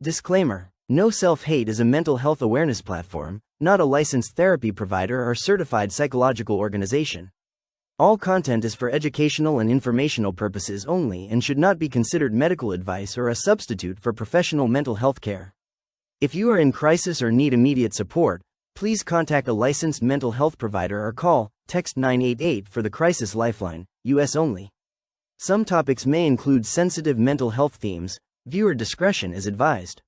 Disclaimer: No Self-Hate is a mental health awareness platform, not a licensed therapy provider or certified psychological organization. All content is for educational and informational purposes only and should not be considered medical advice or a substitute for professional mental health care. If you are in crisis or need immediate support, please contact a licensed mental health provider or text 988 for the Crisis Lifeline, US only. Some topics may include sensitive mental health themes. Viewer discretion is advised.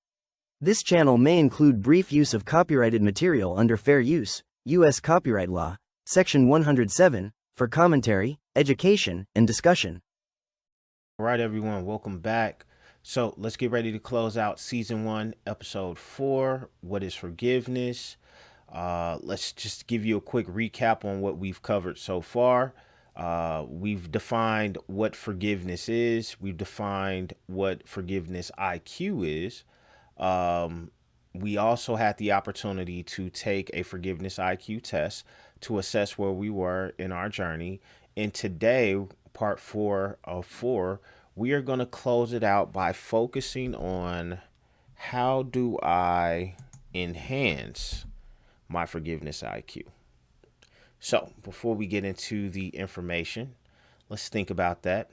This channel may include brief use of copyrighted material under Fair Use, U.S. Copyright Law, Section 107, for commentary, education, and discussion. All right, everyone, welcome back. So let's get ready to close out Season 1, Episode 4, What is Forgiveness? Let's just give you a quick recap on what we've covered so far. We've defined what forgiveness is. We've defined what forgiveness IQ is. We also had the opportunity to take a forgiveness IQ test to assess where we were in our journey. And today, part 4 of 4, we are going to close it out by focusing on how do I enhance my forgiveness IQ. So before we get into the information, let's think about that.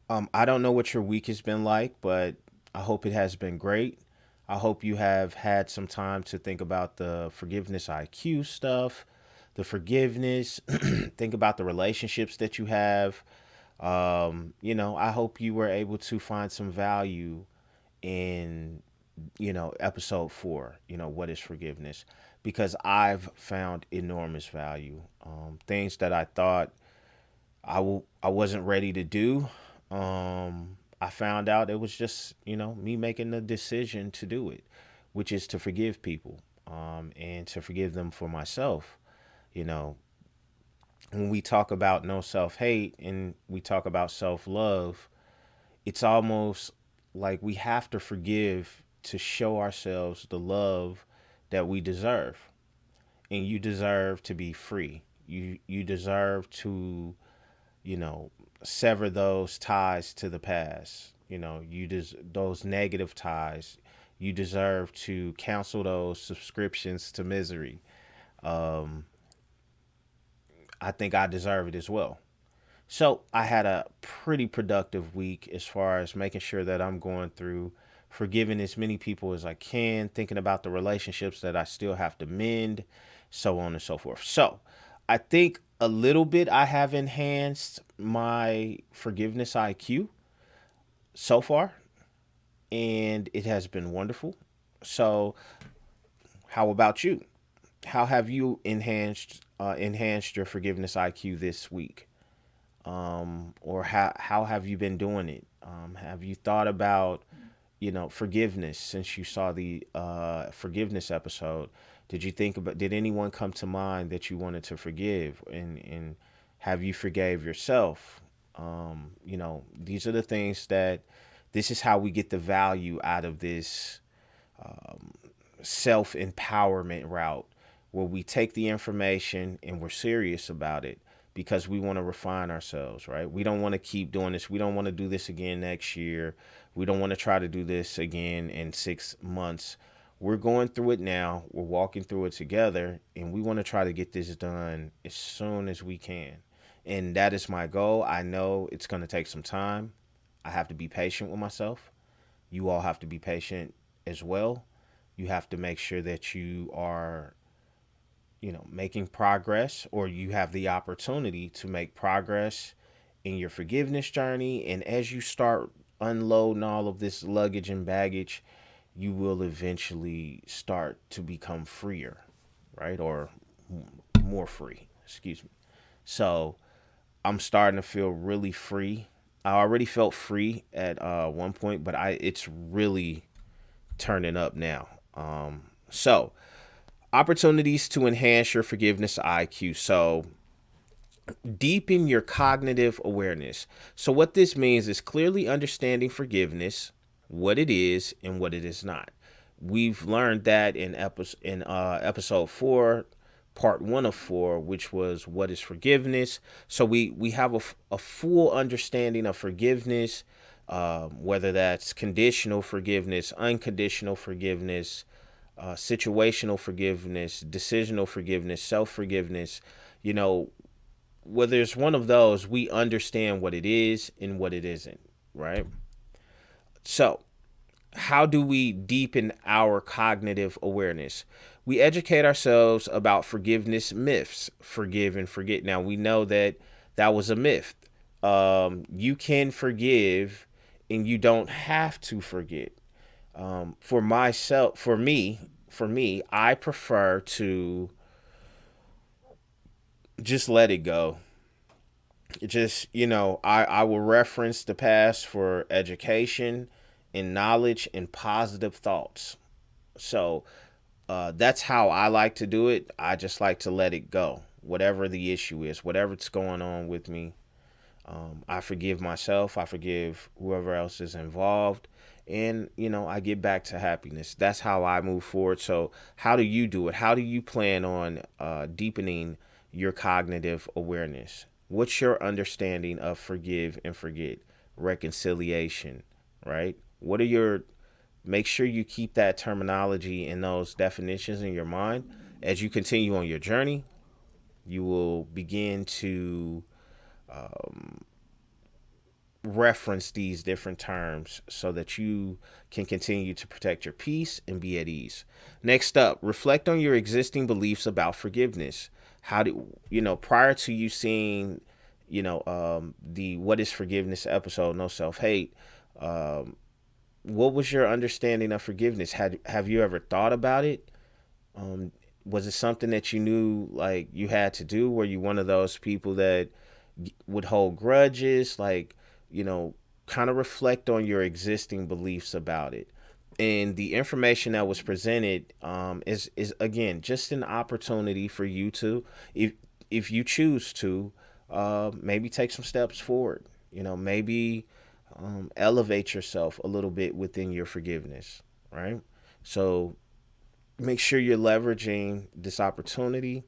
I don't know what your week has been like, but I hope it has been great. I hope you have had some time to think about the forgiveness IQ stuff, the forgiveness, think about the relationships that you have. I hope you were able to find some value in, episode 4, what is forgiveness? Because I've found enormous value. Things that I thought I wasn't ready to do. I found out it was just, me making the decision to do it, which is to forgive people, and to forgive them for myself. When we talk about no self-hate and we talk about self-love, it's almost like we have to forgive to show ourselves the love that we deserve. And you deserve to be free. You deserve to, sever those ties to the past. Those negative ties. You deserve to cancel those subscriptions to misery. I think I deserve it as well. So I had a pretty productive week as far as making sure that I'm going through forgiving as many people as I can, thinking about the relationships that I still have to mend, so on and so forth. So I think a little bit I have enhanced my forgiveness IQ so far, and it has been wonderful. So how about you? How have you enhanced your forgiveness IQ this week? Or how have you been doing it? Have you thought about, forgiveness since you saw the forgiveness episode? Did anyone come to mind that you wanted to forgive, and have you forgave yourself? These are the things this is how we get the value out of this self-empowerment route, where we take the information and we're serious about it because we want to refine ourselves, right? We don't want to keep doing this. We don't want to do this again next year. We don't want to try to do this again in 6 months. We're going through it now. We're walking through it together, and we want to try to get this done as soon as we can. And that is my goal. I know it's going to take some time. I have to be patient with myself. You all have to be patient as well. You have to make sure that you are, making progress, or you have the opportunity to make progress in your forgiveness journey. And as you start unloading all of this luggage and baggage, you will eventually start to become freer, right? Or more free, excuse me. So I'm starting to feel really free. I already felt free at one point, but it's really turning up now. So opportunities to enhance your forgiveness IQ. So deepen your cognitive awareness. So what this means is clearly understanding forgiveness, what it is and what it is not. We've learned that in episode 4, part 1 of 4, which was what is forgiveness. So we have a full understanding of forgiveness, whether that's conditional forgiveness, unconditional forgiveness, situational forgiveness, decisional forgiveness, self forgiveness. You know, whether it's one of those, we understand what it is and what it isn't, right? So, how do we deepen our cognitive awareness? We educate ourselves about forgiveness myths, forgive and forget. Now, we know that that was a myth. You can forgive and you don't have to forget. For myself, for me, I prefer to just let it go. Just, I will reference the past for education and knowledge and positive thoughts. So that's how I like to do it. I just like to let it go, whatever the issue is, whatever's going on with me. I forgive myself. I forgive whoever else is involved. And, I get back to happiness. That's how I move forward. So, how do you do it? How do you plan on deepening your cognitive awareness? What's your understanding of forgive and forget, reconciliation, right? What are your, make sure you keep that terminology and those definitions in your mind. As you continue on your journey, you will begin to reference these different terms so that you can continue to protect your peace and be at ease. Next up, reflect on your existing beliefs about forgiveness. How do prior to you seeing, the What is Forgiveness episode, No Self Hate, what was your understanding of forgiveness? Have you ever thought about it? Um, was it something that you knew like you had to do? Were you one of those people that would hold grudges? Like, you know, kind of reflect on your existing beliefs about it. And the information that was presented is again just an opportunity for you to, if you choose to, maybe take some steps forward. Maybe elevate yourself a little bit within your forgiveness, right? So make sure you're leveraging this opportunity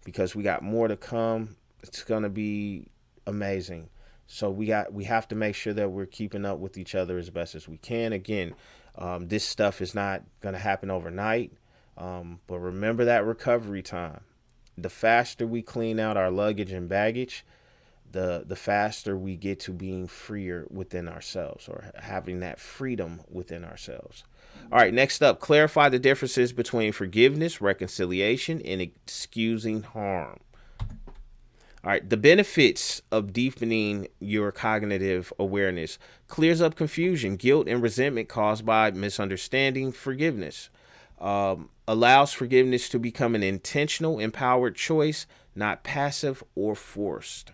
because we got more to come. It's gonna be amazing. So we have to make sure that we're keeping up with each other as best as we can. Again, this stuff is not gonna happen overnight, but remember that recovery time. The faster we clean out our luggage and baggage, the faster we get to being freer within ourselves or having that freedom within ourselves. All right, next up, clarify the differences between forgiveness, reconciliation, and excusing harm. All right, the benefits of deepening your cognitive awareness clears up confusion, guilt, and resentment caused by misunderstanding. Forgiveness allows forgiveness to become an intentional, empowered choice, not passive or forced.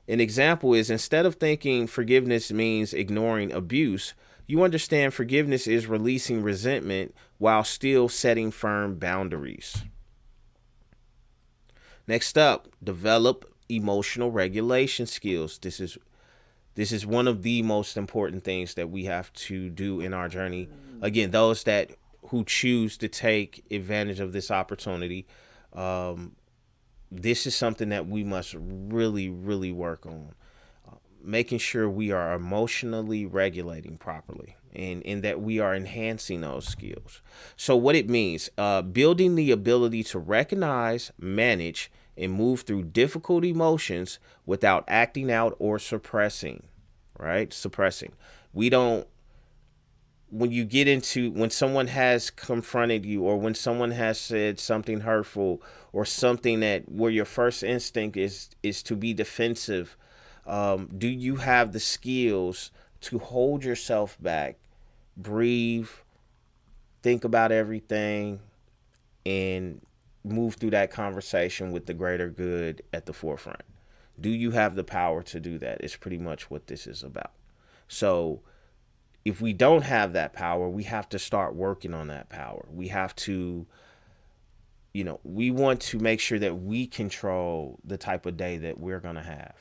An example is instead of thinking forgiveness means ignoring abuse, you understand forgiveness is releasing resentment while still setting firm boundaries. Next up, develop emotional regulation skills. This is one of the most important things that we have to do in our journey. Again, those that who choose to take advantage of this opportunity, this is something that we must really, really work on. Making sure we are emotionally regulating properly and that we are enhancing those skills. So what it means, building the ability to recognize, manage, and move through difficult emotions without acting out or suppressing, right? Suppressing. We don't, when someone has confronted you or when someone has said something hurtful or something that where your first instinct is to be defensive, do you have the skills to hold yourself back, breathe, think about everything, and move through that conversation with the greater good at the forefront? Do you have the power to do that? It's pretty much what this is about. So if we don't have that power, we have to start working on that power. We have to, we want to make sure that we control the type of day that we're going to have.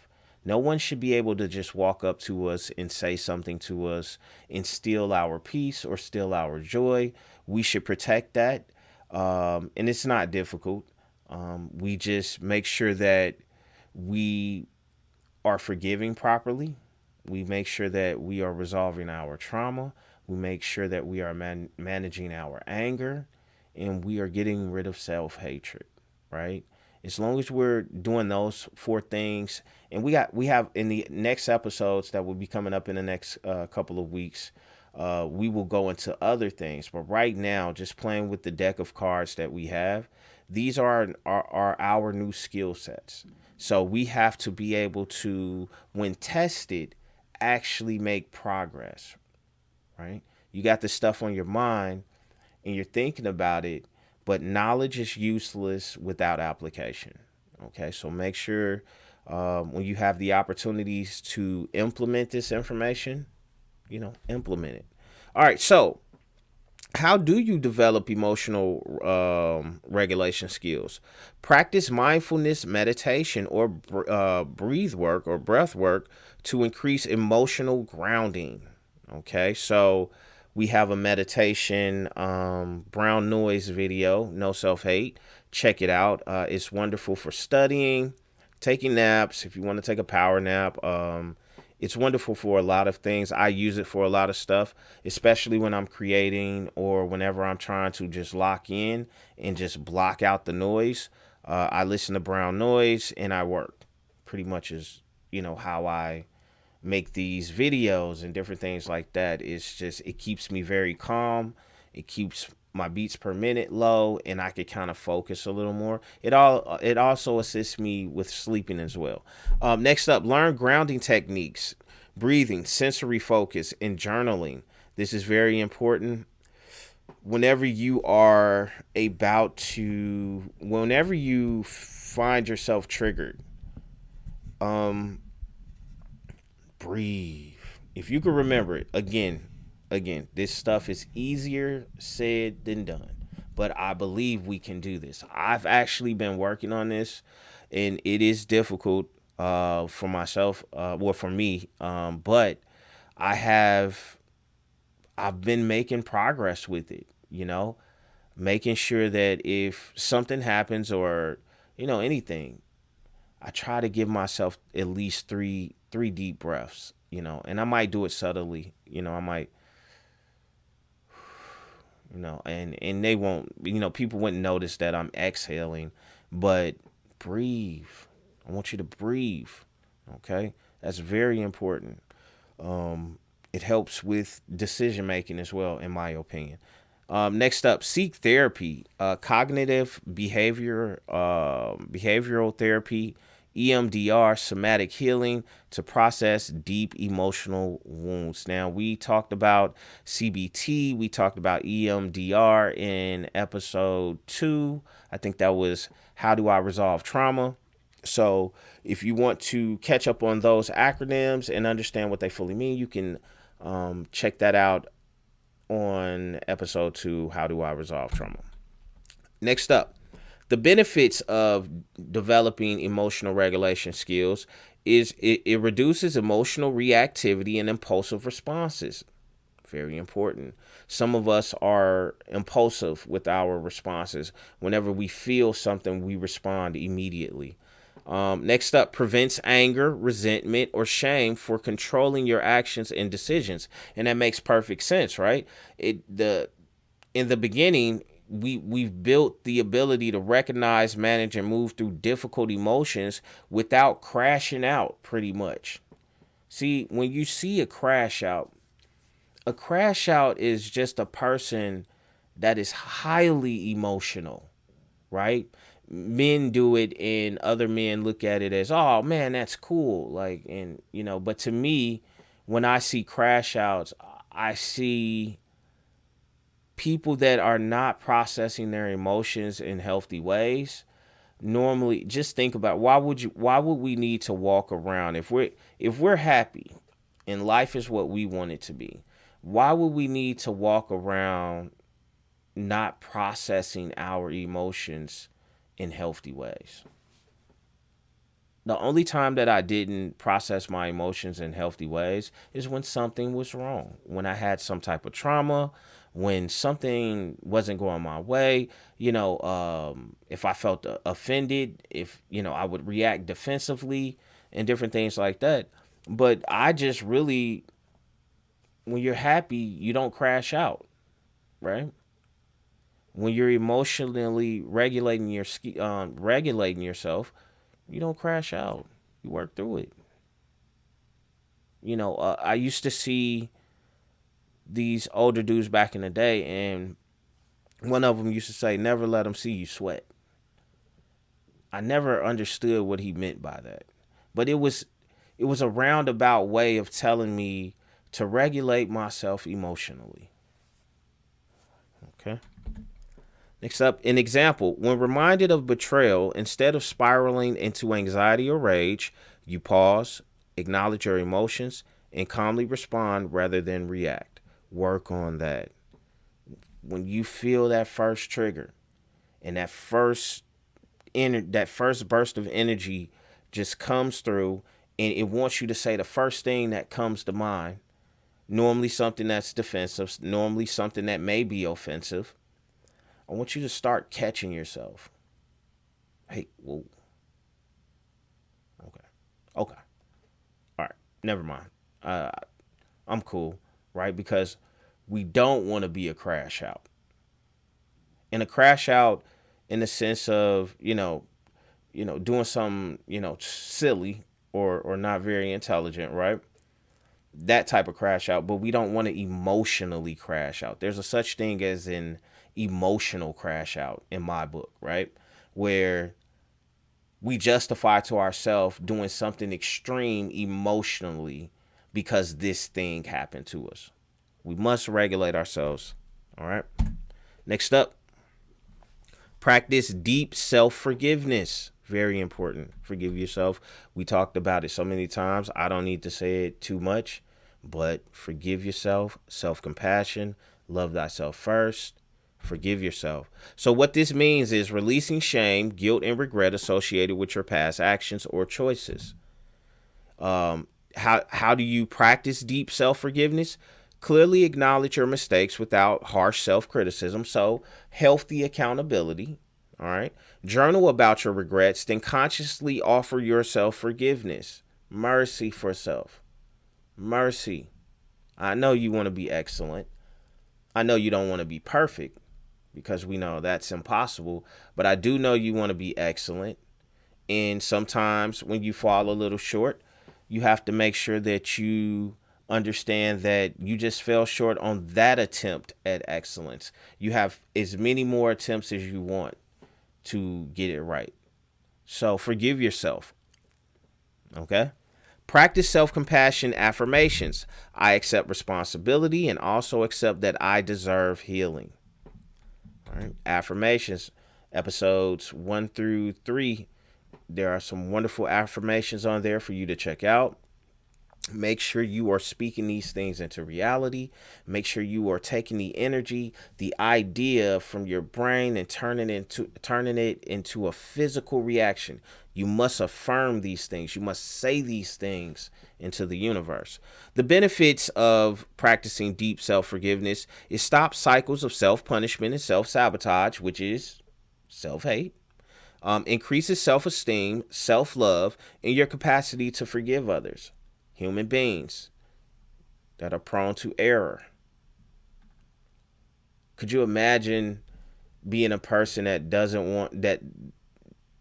No one should be able to just walk up to us and say something to us and steal our peace or steal our joy. We should protect that. And it's not difficult. We just make sure that we are forgiving properly. We make sure that we are resolving our trauma. We make sure that we are managing our anger, and we are getting rid of self-hatred, right? As long as we're doing those four things, and we have in the next episodes that will be coming up in the next couple of weeks, we will go into other things. But right now, just playing with the deck of cards that we have, these are our new skill sets. So we have to be able to, when tested, actually make progress, right? You got this stuff on your mind and you're thinking about it, but knowledge is useless without application. Okay, so make sure when you have the opportunities to implement this information, implement it. All right, so how do you develop emotional regulation skills? Practice mindfulness meditation or breathe work or breath work to increase emotional grounding. Okay, so we have a meditation brown noise video, No Self Hate. Check it out. It's wonderful for studying, taking naps. If you want to take a power nap, it's wonderful for a lot of things. I use it for a lot of stuff, especially when I'm creating or whenever I'm trying to just lock in and just block out the noise. I listen to brown noise and I work. Pretty much is, how I make these videos and different things like that. It's just, it keeps me very calm. It keeps my beats per minute low, and I could kind of focus a little more. It also assists me with sleeping as well. Next up, learn grounding techniques, breathing, sensory focus, and journaling. This is very important. Whenever you find yourself triggered, breathe. If you can remember it, again, this stuff is easier said than done, but I believe we can do this. I've actually been working on this, and it is difficult for myself, for me, but I've been making progress with it, making sure that if something happens or, anything, I try to give myself at least three deep breaths, and I might do it subtly, I might, and they won't, people wouldn't notice that I'm exhaling, but breathe. I want you to breathe. Okay. That's very important. It helps with decision making as well, in my opinion. Next up, seek therapy, cognitive behavioral therapy, EMDR, somatic healing to process deep emotional wounds. Now, we talked about CBT, we talked about EMDR in episode 2. I think that was How Do I Resolve Trauma? So if you want to catch up on those acronyms and understand what they fully mean, you can check that out on episode 2, How Do I Resolve Trauma? Next up, the benefits of developing emotional regulation skills is it reduces emotional reactivity and impulsive responses. Very important. Some of us are impulsive with our responses. Whenever we feel something, we respond immediately. Next up, prevents anger, resentment, or shame for controlling your actions and decisions. And that makes perfect sense, right? In the beginning, we've built the ability to recognize, manage, and move through difficult emotions without crashing out, pretty much. See, when you see a crash out is just a person that is highly emotional, right? Men do it and other men look at it as, oh man, that's cool. Like, and but to me, when I see crash outs, I see people that are not processing their emotions in healthy ways. Normally, just think about why would we need to walk around if we're happy and life is what we want it to be? Why would we need to walk around not processing our emotions in healthy ways? The only time that I didn't process my emotions in healthy ways is when something was wrong, when I had some type of trauma, when something wasn't going my way, if I felt offended, if, I would react defensively and different things like that. But I just really, when you're happy, you don't crash out, right? When you're emotionally regulating yourself, you don't crash out. You work through it. I used to see these older dudes back in the day, and one of them used to say, "Never let them see you sweat." I never understood what he meant by that, but it was a roundabout way of telling me to regulate myself emotionally. Okay. Next up, an example. When reminded of betrayal, instead of spiraling into anxiety or rage, you pause, acknowledge your emotions, and calmly respond rather than react. Work on that. When you feel that first trigger and that first burst of energy just comes through, and it wants you to say the first thing that comes to mind, normally something that's defensive, normally something that may be offensive, I want you to start catching yourself. Hey, whoa. Okay. Okay. All right. Never mind. Uh, I'm cool, right? Because we don't want to be a crash out. And a crash out in the sense of, doing something, silly or not very intelligent, right? That type of crash out, but we don't want to emotionally crash out. There's a such thing as an emotional crash out in my book, right? Where we justify to ourselves doing something extreme emotionally because this thing happened to us. We must regulate ourselves. All right. Next up, practice deep self forgiveness. Very important. Forgive yourself. We talked about it so many times. I don't need to say it too much, but forgive yourself, self compassion, love thyself first. Forgive yourself. So, what this means is releasing shame, guilt, and regret associated with your past actions or choices. How do you practice deep self forgiveness? Clearly acknowledge your mistakes without harsh self criticism. So, healthy accountability. All right. Journal about your regrets, then consciously offer yourself forgiveness. Mercy for self. Mercy. I know you want to be excellent. I know you don't want to be perfect because we know that's impossible. But I do know you want to be excellent. And sometimes when you fall a little short, you have to make sure that you understand that you just fell short on that attempt at excellence. You have as many more attempts as you want to get it right. So forgive yourself. Okay. Practice self compassion affirmations. I accept responsibility and also accept that I deserve healing. All right. Affirmations, episodes 1 through 3. There are some wonderful affirmations on there for you to check out. Make sure you are speaking these things into reality. Make sure you are taking the energy, the idea from your brain and turning it into a physical reaction. You must affirm these things. You must say these things into the universe. The benefits of practicing deep self-forgiveness is stop cycles of self-punishment and self-sabotage, which is self-hate. Increases self-esteem, self-love, and your capacity to forgive others. Human beings that are prone to error. Could you imagine being a person that doesn't want that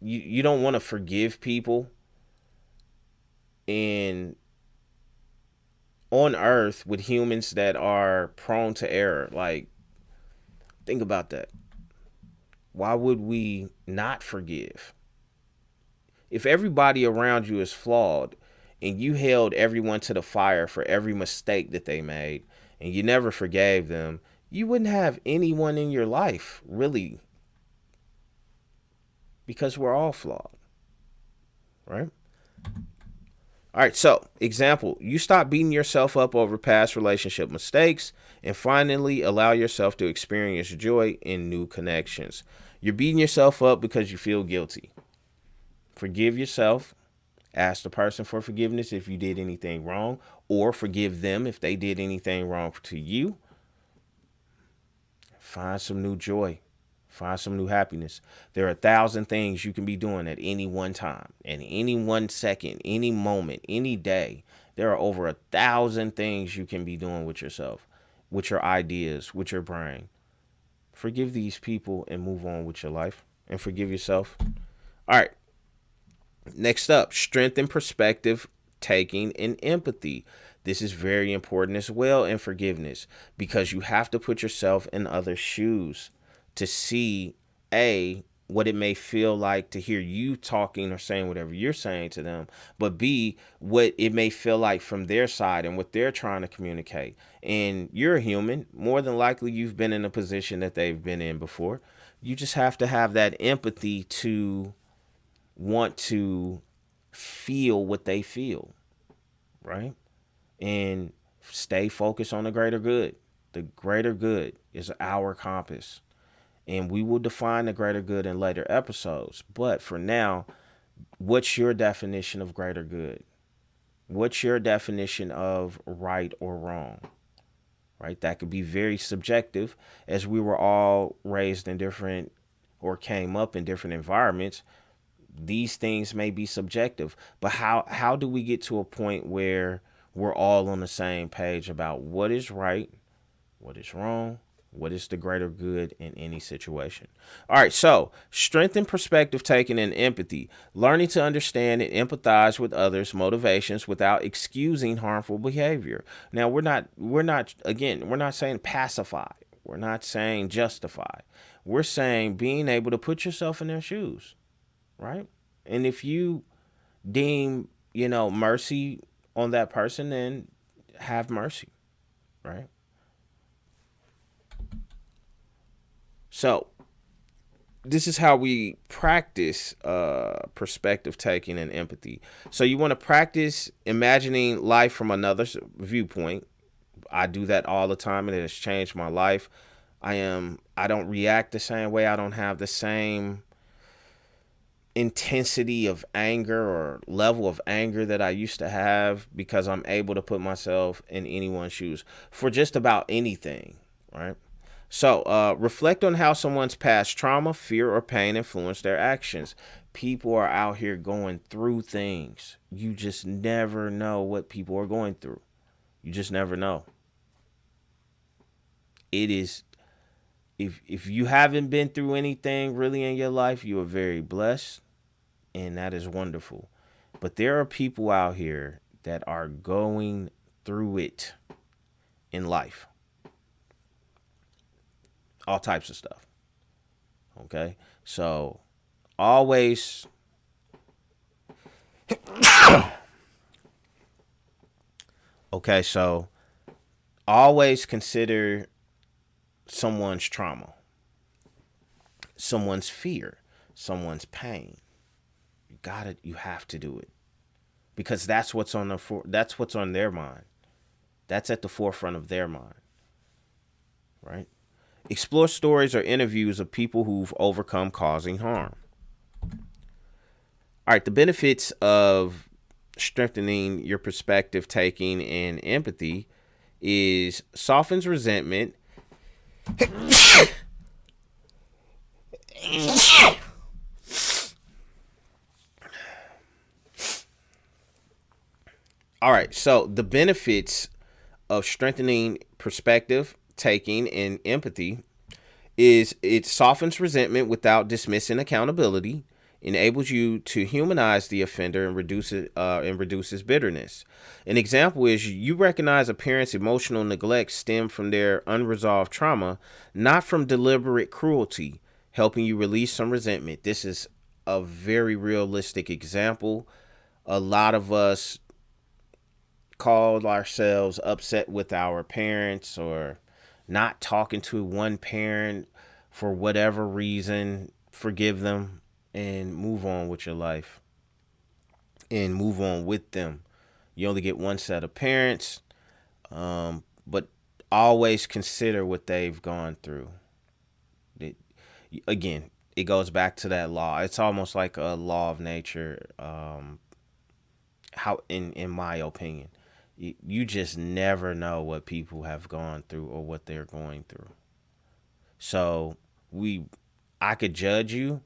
you don't want to forgive people in on earth with humans that are prone to error? Like, think about that. Why would we not forgive? If everybody around you is flawed and you held everyone to the fire for every mistake that they made and you never forgave them, you wouldn't have anyone in your life, really, because we're all flawed, right? All right, so example, you stop beating yourself up over past relationship mistakes and finally allow yourself to experience joy in new connections. You're beating yourself up because you feel guilty. Forgive yourself. Ask the person for forgiveness if you did anything wrong, or forgive them if they did anything wrong to you. Find some new joy. Find some new happiness. There are 1,000 things you can be doing at any one time, at any 1 second, any moment, any day. There are over 1,000 things you can be doing with yourself, with your ideas, with your brain. Forgive these people and move on with your life, and forgive yourself. All right. Next up, strengthen perspective taking and empathy. This is very important as well in forgiveness, because you have to put yourself in others' shoes to see what it may feel like to hear you talking or saying whatever you're saying to them, but B, what it may feel like from their side and what they're trying to communicate. And you're a human. More than likely, you've been in a position that they've been in before. You just have to have that empathy to want to feel what they feel, right? And stay focused on the greater good. The greater good is our compass. And we will define the greater good in later episodes. But for now, what's your definition of greater good? What's your definition of right or wrong? Right? That could be very subjective, as we were all raised in different or came up in different environments. These things may be subjective, but how do we get to a point where we're all on the same page about what is right, what is wrong, what is the greater good in any situation? All right, so strengthen perspective taking and empathy, learning to understand and empathize with others' motivations without excusing harmful behavior. Now, we're not saying pacify. We're not saying justify. We're saying being able to put yourself in their shoes, right? And if you deem, mercy on that person, then have mercy, right? So this is how we practice perspective taking and empathy. So you want to practice imagining life from another's viewpoint. I do that all the time, and it has changed my life. I don't react the same way. I don't have the same intensity of anger or level of anger that I used to have, because I'm able to put myself in anyone's shoes for just about anything, right? So reflect on how someone's past trauma, fear, or pain influenced their actions. People are out here going through things. You just never know what people are going through. You just never know. It is, if you haven't been through anything really in your life, you are very blessed, and that is wonderful. But there are people out here that are going through it in life. All types of stuff. Okay? So always always consider someone's trauma, someone's fear, someone's pain. You have to do it, because that's what's on their mind. That's at the forefront of their mind, right? Explore stories or interviews of people who've overcome causing harm. All right, the benefits of strengthening your perspective taking and empathy is softens resentment. All right, so the benefits of strengthening perspective taking and empathy is it softens resentment without dismissing accountability, enables you to humanize the offender and reduces bitterness. An example is you recognize a parent's emotional neglect stemmed from their unresolved trauma, not from deliberate cruelty, helping you release some resentment. This is a very realistic example. A lot of us called ourselves upset with our parents or not talking to one parent for whatever reason. Forgive them and move on with your life and move on with them. You only get one set of parents, but always consider what they've gone through. Again, it goes back to that law. It's almost like a law of nature, how in my opinion. You just never know what people have gone through or what they're going through. So I could judge you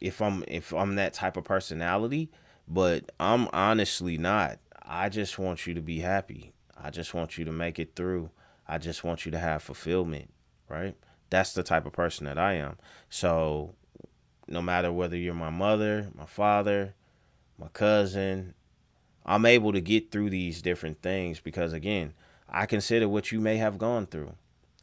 if I'm that type of personality, But I'm honestly not. I just want you to be happy. I just want you to make it through. I just want you to have fulfillment, right? That's the type of person that I am. So no matter whether you're my mother, my father, my cousin, I'm able to get through these different things because again, I consider what you may have gone through,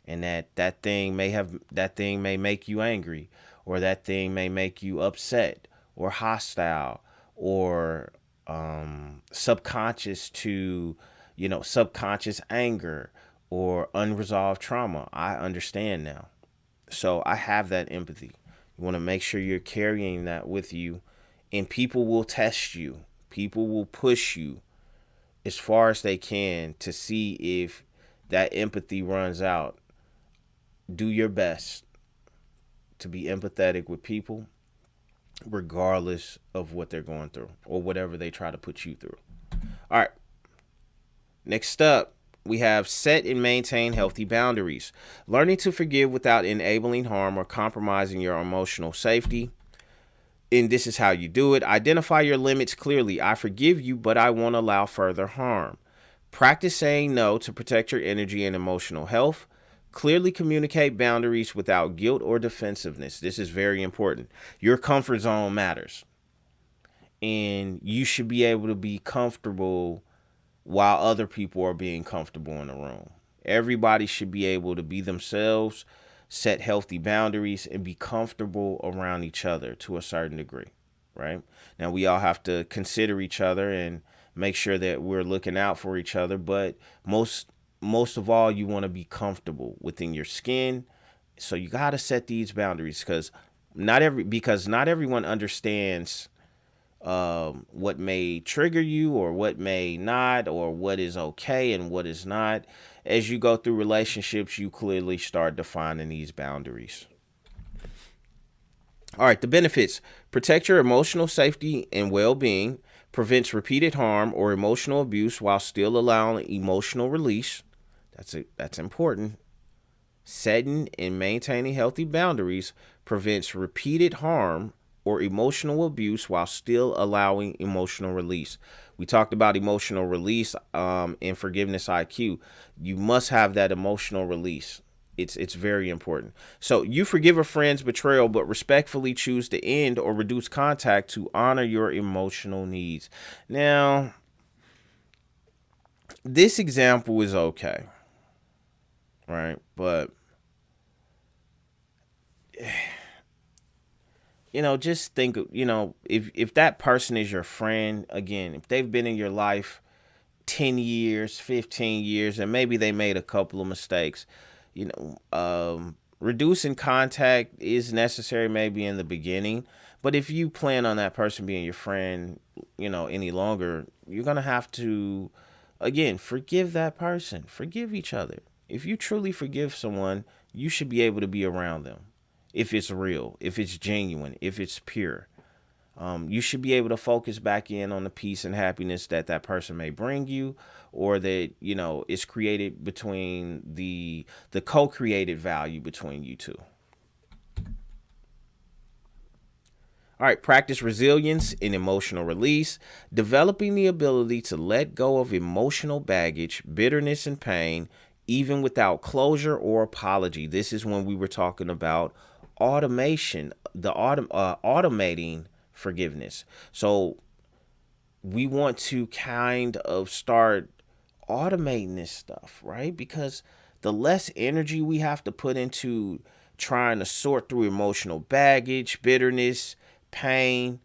and that thing may make you angry, or that thing may make you upset or hostile, or subconscious to, subconscious anger or unresolved trauma. I understand now. So I have that empathy. You want to make sure you're carrying that with you, and people will test you. People will push you as far as they can to see if that empathy runs out. Do your best to be empathetic with people, regardless of what they're going through or whatever they try to put you through. All right. Next up, we have set and maintain healthy boundaries. Learning to forgive without enabling harm or compromising your emotional safety. And this is how you do it. Identify your limits clearly. I forgive you, but I won't allow further harm. Practice saying no to protect your energy and emotional health. Clearly communicate boundaries without guilt or defensiveness. This is very important. Your comfort zone matters. And you should be able to be comfortable while other people are being comfortable in the room. Everybody should be able to be themselves, set healthy boundaries, and be comfortable around each other to a certain degree, right? Now, we all have to consider each other and make sure that we're looking out for each other, but most of all, you want to be comfortable within your skin. So you got to set these boundaries because not everyone understands what may trigger you or what may not, or what is okay and what is not. As you go through relationships, you clearly start defining these boundaries. All right, the benefits: protect your emotional safety and well-being, prevents repeated harm or emotional abuse while still allowing emotional release. That's important. Setting and maintaining healthy boundaries prevents repeated harm or emotional abuse while still allowing emotional release. We talked about emotional release in Forgiveness IQ. You must have that emotional release. It's very important. So you forgive a friend's betrayal, but respectfully choose to end or reduce contact to honor your emotional needs. Now, this example is okay, right? But just think, if that person is your friend, again, if they've been in your life 10 years, 15 years, and maybe they made a couple of mistakes, reducing contact is necessary maybe in the beginning. But if you plan on that person being your friend, any longer, you're going to have to, again, forgive that person, forgive each other. If you truly forgive someone, you should be able to be around them. If it's real, if it's genuine, if it's pure, you should be able to focus back in on the peace and happiness that that person may bring you, or that, is created between the co-created value between you two. All right, practice resilience in emotional release, developing the ability to let go of emotional baggage, bitterness, and pain, even without closure or apology. This is when we were talking about automation, automating forgiveness. So we want to kind of start automating this stuff, right? Because the less energy we have to put into trying to sort through emotional baggage, bitterness, pain,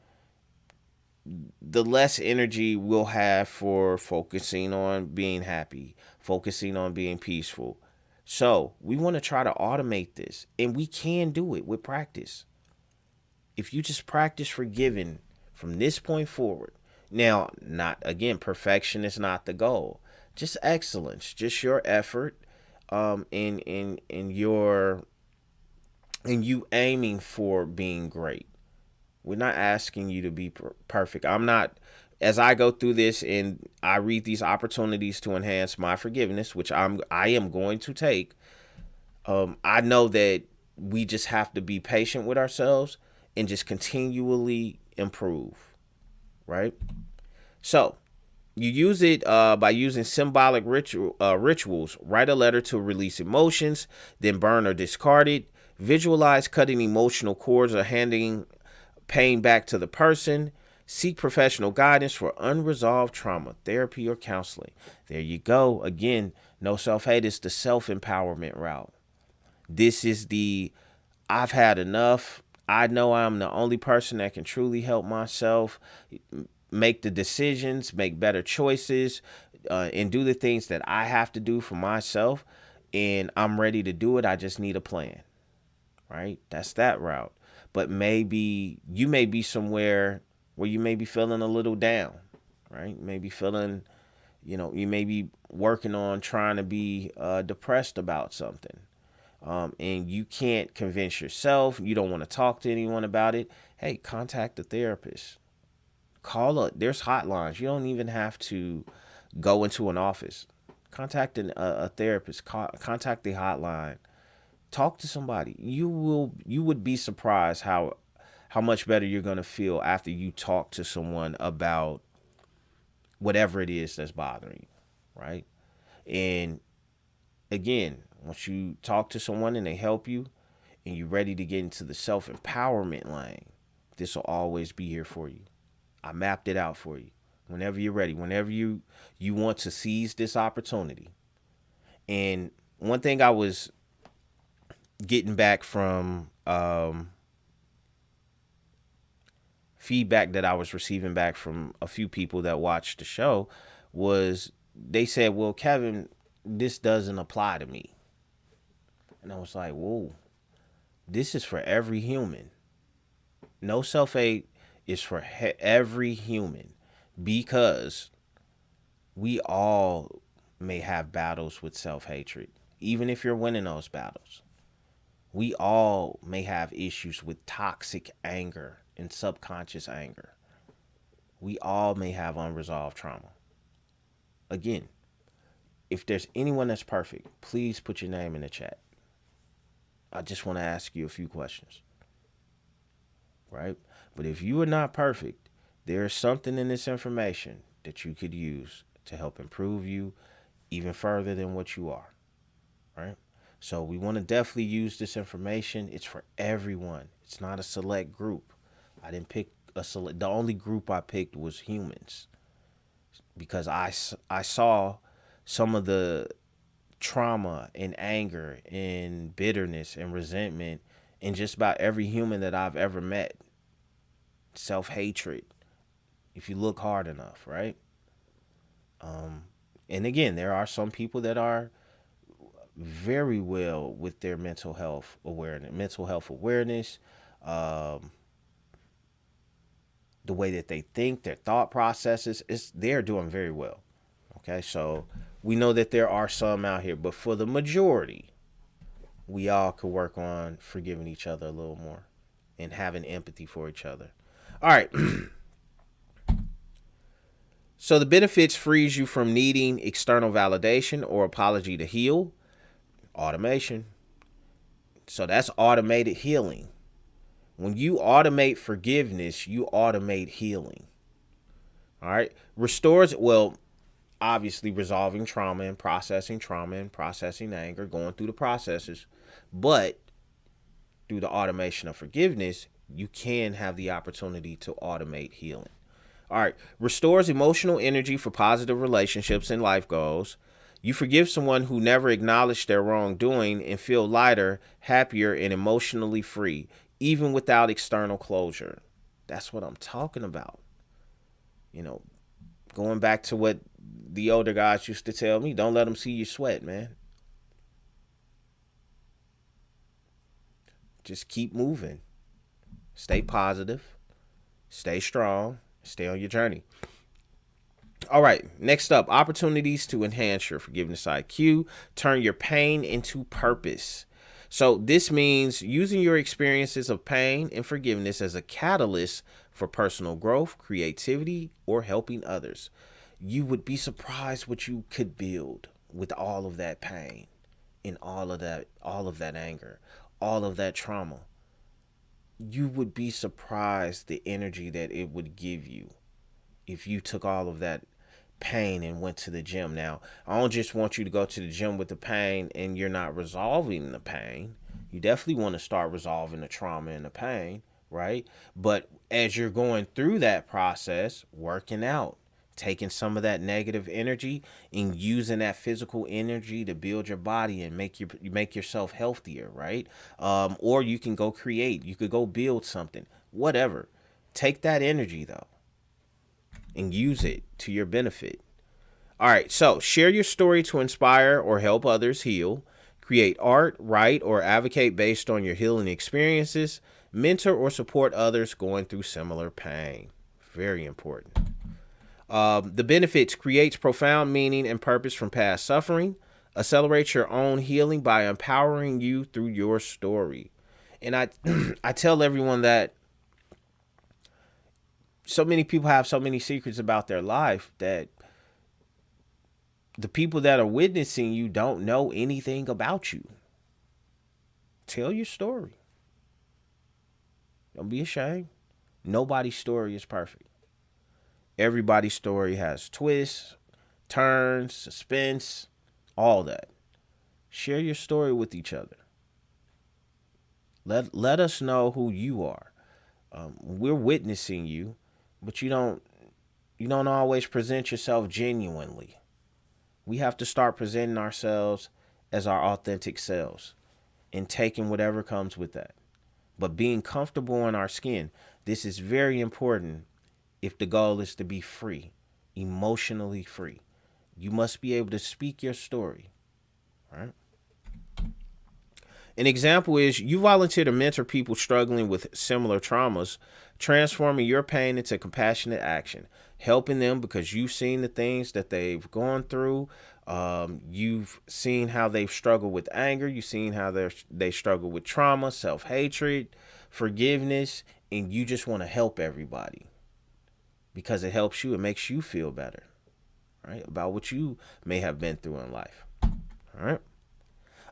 the less energy we'll have for focusing on being happy, focusing on being peaceful. So we want to try to automate this, and we can do it with practice. If you just practice forgiving from this point forward. Now, not again, perfection is not the goal. Just excellence, just your effort, in your and you aiming for being great. We're not asking you to be perfect. I'm not, as I go through this and I read these opportunities to enhance my forgiveness, which I am going to take. I know that we just have to be patient with ourselves and just continually improve, right? So you use it by using symbolic rituals. Write a letter to release emotions, then burn or discard it. Visualize cutting emotional cords or handing pain back to the person. Seek professional guidance for unresolved trauma, therapy, or counseling. There you go. Again, no self-hate is the self-empowerment route. This is the I've had enough. I know I'm the only person that can truly help myself make the decisions, make better choices, and do the things that I have to do for myself. And I'm ready to do it. I just need a plan, right? That's that route. But maybe you may be somewhere where you may be feeling a little down, right? Maybe feeling, you may be working on trying to be depressed about something. And you can't convince yourself, you don't want to talk to anyone about it. Hey, contact a therapist. There's hotlines. You don't even have to go into an office. Contact a therapist. Contact the hotline. Talk to somebody. You would be surprised how much better you're going to feel after you talk to someone about whatever it is that's bothering you, right? And again, once you talk to someone and they help you and you're ready to get into the self-empowerment lane, this will always be here for you. I mapped it out for you. Whenever you're ready, whenever you want to seize this opportunity. And one thing I was getting back from feedback that I was receiving back from a few people that watched the show was they said, well, Kevin, this doesn't apply to me. And I was like, whoa, this is for every human. No self-hate is for every human, because we all may have battles with self-hatred, even if you're winning those battles. We all may have issues with toxic anger and subconscious anger. We all may have unresolved trauma. Again, if there's anyone that's perfect, please put your name in the chat. I just want to ask you a few questions, right? But if you are not perfect, there is something in this information that you could use to help improve you even further than what you are, right? So we want to definitely use this information. It's for everyone. It's not a select group. I didn't pick a select. The only group I picked was humans, because I saw some of the trauma and anger and bitterness and resentment in just about every human that I've ever met. Self-hatred, if you look hard enough, right? And again, there are some people that are very well with their mental health awareness, the way that they think, their thought processes, they're doing very well. Okay, so we know that there are some out here, but for the majority, we all could work on forgiving each other a little more and having empathy for each other. All right. So the benefits frees you from needing external validation or apology to heal. Automation. So that's automated healing. When you automate forgiveness, you automate healing. All right. Restores, well, obviously resolving trauma and processing anger, going through the processes. But through the automation of forgiveness, you can have the opportunity to automate healing. All right. Restores emotional energy for positive relationships and life goals. You forgive someone who never acknowledged their wrongdoing and feel lighter, happier, and emotionally free, even without external closure. That's what I'm talking about. Going back to what the older guys used to tell me, don't let them see you sweat, man. Just keep moving. Stay positive. Stay strong. Stay on your journey. All right, next up, opportunities to enhance your forgiveness IQ. Turn your pain into purpose. So this means using your experiences of pain and forgiveness as a catalyst for personal growth, creativity, or helping others. You would be surprised what you could build with all of that pain and all of that anger, all of that trauma. You would be surprised the energy that it would give you. if you took all of that pain and went to the gym. Now, I don't just want you to go to the gym with the pain and you're not resolving the pain. You definitely want to start resolving the trauma and the pain, right? But as you're going through that process, working out, taking some of that negative energy and using that physical energy to build your body and make yourself healthier, right? Or you can go create, you could go build something, whatever. Take that energy though and use it to your benefit. All right, so share your story to inspire or help others heal. Create art, write, or advocate based on your healing experiences. Mentor or support others going through similar pain. Very important. The benefits: creates profound meaning and purpose from past suffering. Accelerates your own healing by empowering you through your story. And I, I tell everyone that so many people have so many secrets about their life that the people that are witnessing you don't know anything about you. Tell your story. Don't be ashamed. Nobody's story is perfect. Everybody's story has twists, turns, suspense, all that. Share your story with each other. Let us know who you are. We're witnessing you, but you don't always present yourself genuinely. We have to start presenting ourselves as our authentic selves and taking whatever comes with that. But being comfortable in our skin, this is very important if the goal is to be free, emotionally free. You must be able to speak your story, right? An example is you volunteer to mentor people struggling with similar traumas, transforming your pain into compassionate action, helping them because you've seen the things that they've gone through. You've seen how they've struggled with anger. You've seen how they struggle with trauma, self-hatred, forgiveness, and you just want to help everybody because it helps you. It makes you feel better, right, about what you may have been through in life. All right.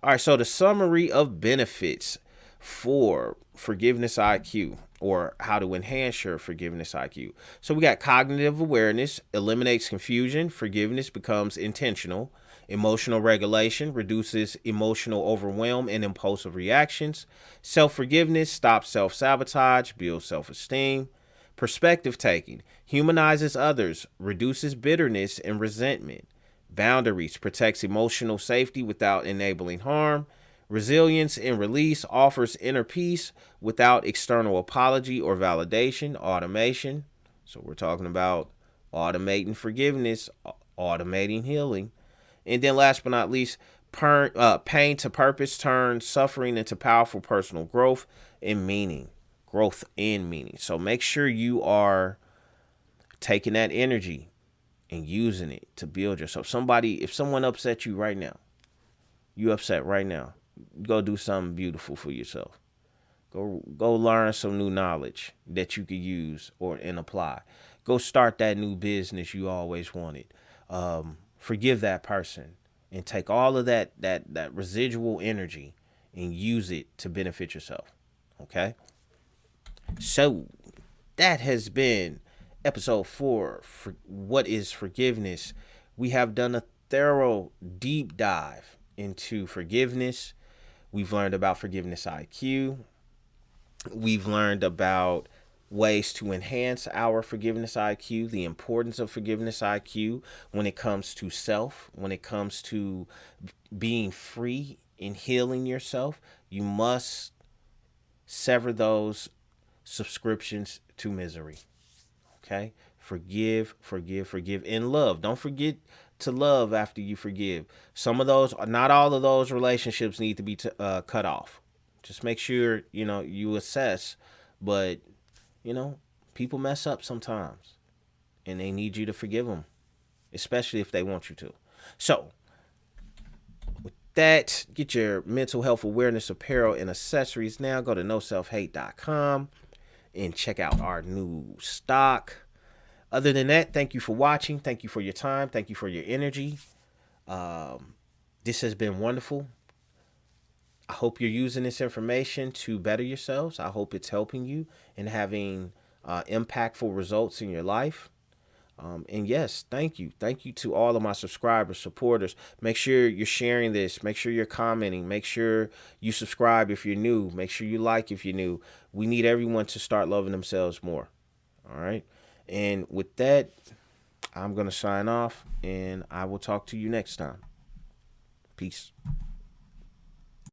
All right, so the summary of benefits for forgiveness IQ, or how to enhance your forgiveness IQ. So we got cognitive awareness, eliminates confusion. Forgiveness becomes intentional. Emotional regulation reduces emotional overwhelm and impulsive reactions. Self-forgiveness stops self-sabotage, builds self-esteem. Perspective taking humanizes others, reduces bitterness and resentment. Boundaries protects emotional safety without enabling harm. Resilience and release offers inner peace without external apology or validation. Automation. So we're talking about automating forgiveness, automating healing. And then last but not least, pain to purpose turns suffering into powerful personal growth and meaning. Growth and meaning. So make sure you are taking that energy and using it to build yourself. If someone upset you right now, you upset right now, go do something beautiful for yourself. Go learn some new knowledge that you could use and apply. Go start that new business you always wanted. Forgive that person and take all of that residual energy and use it to benefit yourself. Okay? So that has been episode 4 for what is forgiveness. We have done a thorough deep dive into forgiveness. We've learned about forgiveness IQ. We've learned about ways to enhance our forgiveness IQ, the importance of forgiveness IQ when it comes to self, when it comes to being free and healing yourself. You must sever those subscriptions to misery. Okay? Forgive, and love. Don't forget to love after you forgive. Not all of those relationships need to be cut off. Just make sure, you assess. But, people mess up sometimes. And they need you to forgive them. Especially if they want you to. So, with that, get your mental health awareness apparel and accessories now. Go to NOSELFHATE.com. and check out our new stock. Other than that, thank you for watching. Thank you for your time. Thank you for your energy. This has been wonderful. I hope you're using this information to better yourselves. I hope it's helping you and having impactful results in your life. And yes, thank you. Thank you to all of my subscribers, supporters. Make sure you're sharing this. Make sure you're commenting. Make sure you subscribe if you're new. Make sure you like if you're new. We need everyone to start loving themselves more. All right. And with that, I'm going to sign off and I will talk to you next time. Peace.